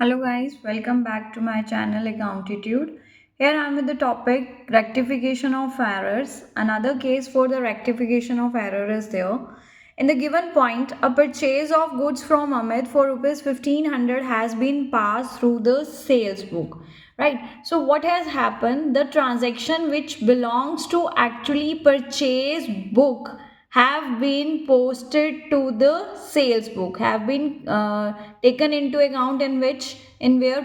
Hello guys, welcome back to my channel Accountitude. Here I am with the topic rectification of errors. Another case for the rectification of error is there. In the given point, a purchase of goods from Amit for rupees 1500 has been passed through the sales book. Right. So what has happened? The transaction which belongs to actually purchase book have been posted to the sales book, have been taken into account in which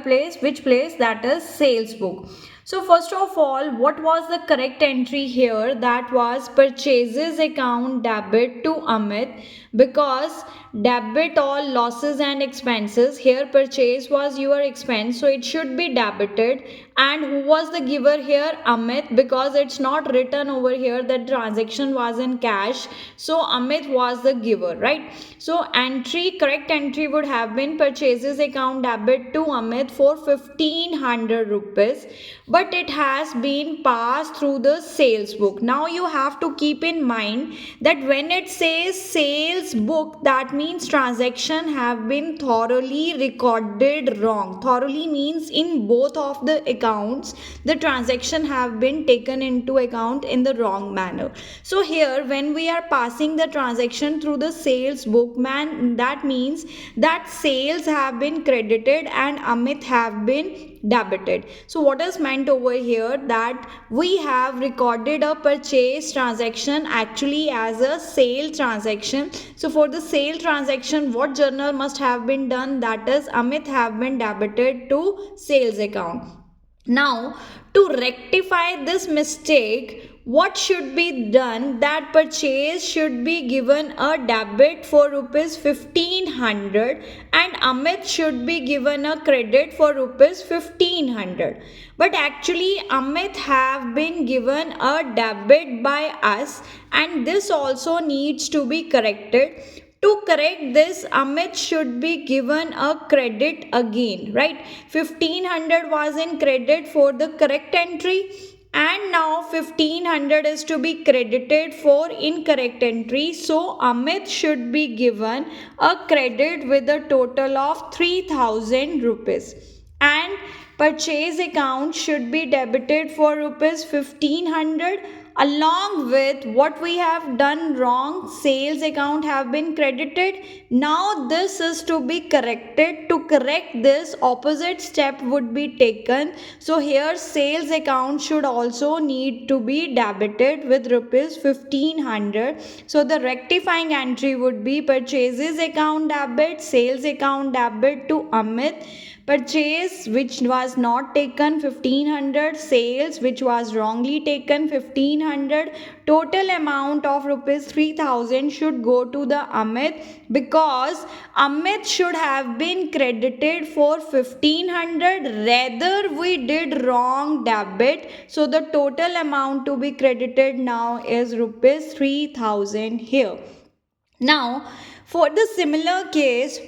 place, that is sales book. So first of all, what was the correct entry here? That was purchases account debit to Amit, because debit all losses and expenses. Here purchase was your expense, so it should be debited. And who was the giver here? Amit, because it's not written over here that transaction was in cash, so Amit was the giver, right? So correct entry would have been purchases account debit to Amit for 1500 rupees, but it has been passed through the sales book. Now you have to keep in mind that when it says sales book, that means transaction have been thoroughly recorded wrong. Thoroughly means in both of the accounts the transaction have been taken into account in the wrong manner. So here when we are passing the transaction through the sales book, man, that means that sales have been credited and Amit have been debited. So what is meant over here? That we have recorded a purchase transaction actually as a sale transaction. So for the sale transaction, what journal must have been done? That is Amit have been debited to sales account. Now, to rectify this mistake, what should be done? That purchase should be given a debit for rupees 1500 and Amit should be given a credit for rupees 1500. But actually Amit have been given a debit by us, and this also needs to be corrected. To correct this, Amit should be given a credit again, right? 1500 was in credit for the correct entry, and now 1500 is to be credited for incorrect entry. So Amit should be given a credit with a total of 3000 rupees, and purchase account should be debited for rupees 1500. Along with what we have done wrong, sales account have been credited. Now this is to be corrected. To correct this, opposite step would be taken. So here sales account should also need to be debited with rupees 1500. So the rectifying entry would be purchases account debit, sales account debit to Amit, purchase which was not taken 1500, sales which was wrongly taken 1500, total amount of rupees 3000 should go to the Amit, because Amit should have been credited for 1500, rather we did wrong debit, so the total amount to be credited now is rupees 3000 here. Now for the similar case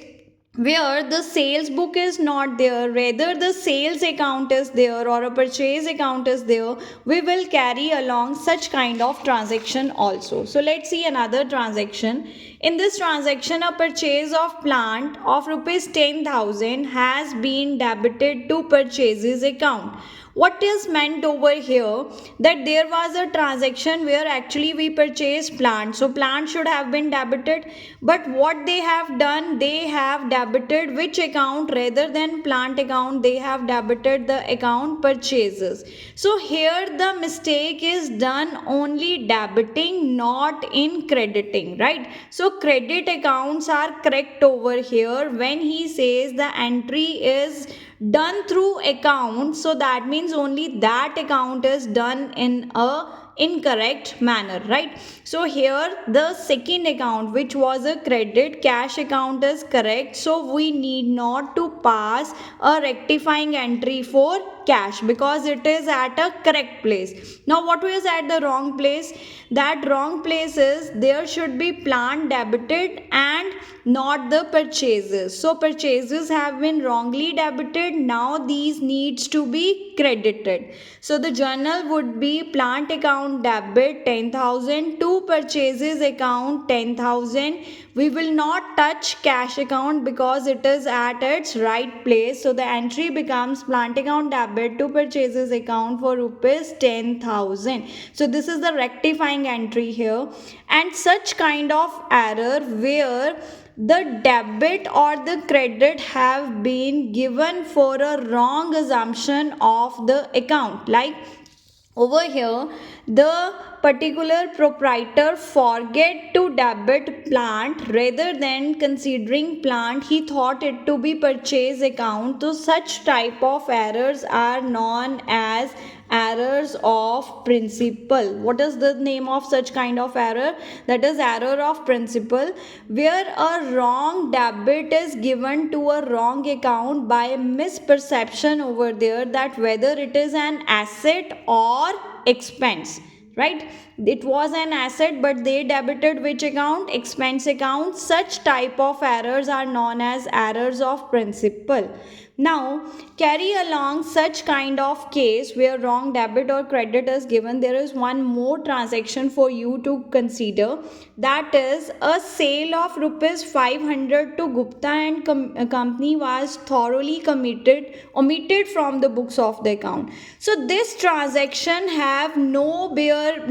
where the sales book is not there, rather the sales account is there or a purchase account is there, we will carry along such kind of transaction also. So let's see another transaction. In this transaction, a purchase of plant of rupees 10,000 has been debited to purchases account. What is meant over here? That there was a transaction where actually we purchased plant, so plant should have been debited, but what they have done, they have debited which account? Rather than plant account, they have debited the account purchases. So here the mistake is done only debiting, not in crediting, right? So credit accounts are correct over here. When he says the entry is done through account, so that means only that account is done in a incorrect manner, right? So here the second account which was a credit, cash account, is correct, so we need not to pass a rectifying entry for cash because it is at a correct place. Now what was at the wrong place? That wrong place is there should be plant debited and not the purchases. So purchases have been wrongly debited, now these needs to be credited. So the journal would be plant account debit 10,000 to purchases account 10,000. We will not touch cash account because it is at its right place. So the entry becomes plant account debit to purchases account for rupees 10,000. So this is the rectifying entry here. And such kind of error where the debit or the credit have been given for a wrong assumption of the account, like over here the particular proprietor forget to debit plant rather than considering plant he thought it to be purchase account. So such type of errors are known as errors of principle. What is the name of such kind of error? That is error of principle, where a wrong debit is given to a wrong account by misperception over there that whether it is an asset or expense, right? It was an asset but they debited which account? Expense account. Such type of errors are known as errors of principle. Now carry along such kind of case where wrong debit or credit is given, there is one more transaction for you to consider, that is a sale of rupees 500 to Gupta and company was thoroughly omitted from the books of the account. So this transaction have nowhere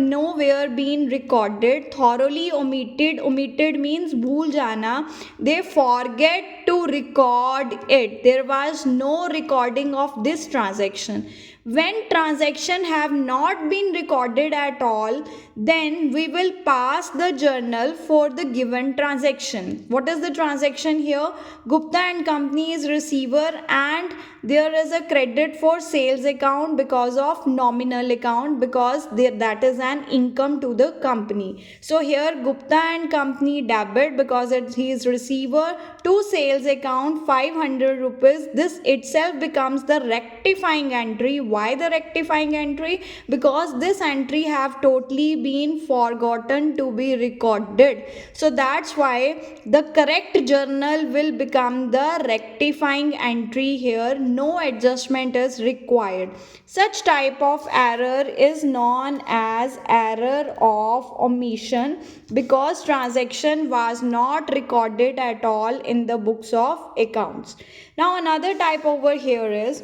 been recorded. Thoroughly omitted means bhul jana, they forget to record it. There was no recording of this transaction. When transaction have not been recorded at all, then we will pass the journal for the given transaction. What is the transaction here? Gupta and company is receiver and there is a credit for sales account because of nominal account, because that is an income to the company. So here Gupta and company debit because he is receiver to sales account 500 rupees. This itself becomes the rectifying entry. Why the rectifying entry? Because this entry have totally been forgotten to be recorded. So that's why the correct journal will become the rectifying entry here. No adjustment is required. Such type of error is known as error of omission because transaction was not recorded at all in the books of accounts. Now another type over here is,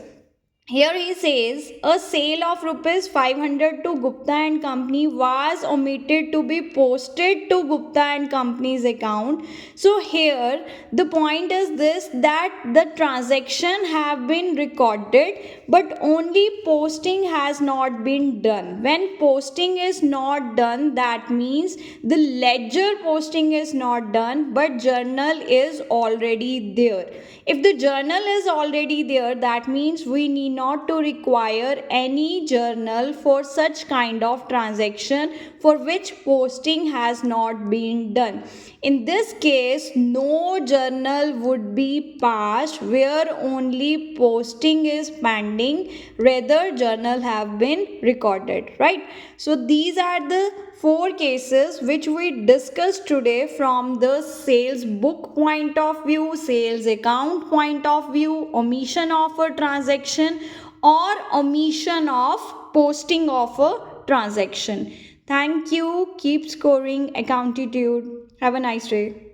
here he says a sale of rupees 500 to Gupta and company was omitted to be posted to Gupta and company's account. So here the point is this, that the transaction have been recorded but only posting has not been done. When posting is not done, that means the ledger posting is not done but journal is already there. If the journal is already there, that means we need not to require any journal for such kind of transaction for which posting has not been done. In this case, no journal would be passed where only posting is pending, rather journal have been recorded, right? So these are the 4 cases which we discussed today from the sales book point of view, sales account point of view, omission of a transaction or omission of posting of a transaction. Thank you. Keep scoring accountitude. Have a nice day.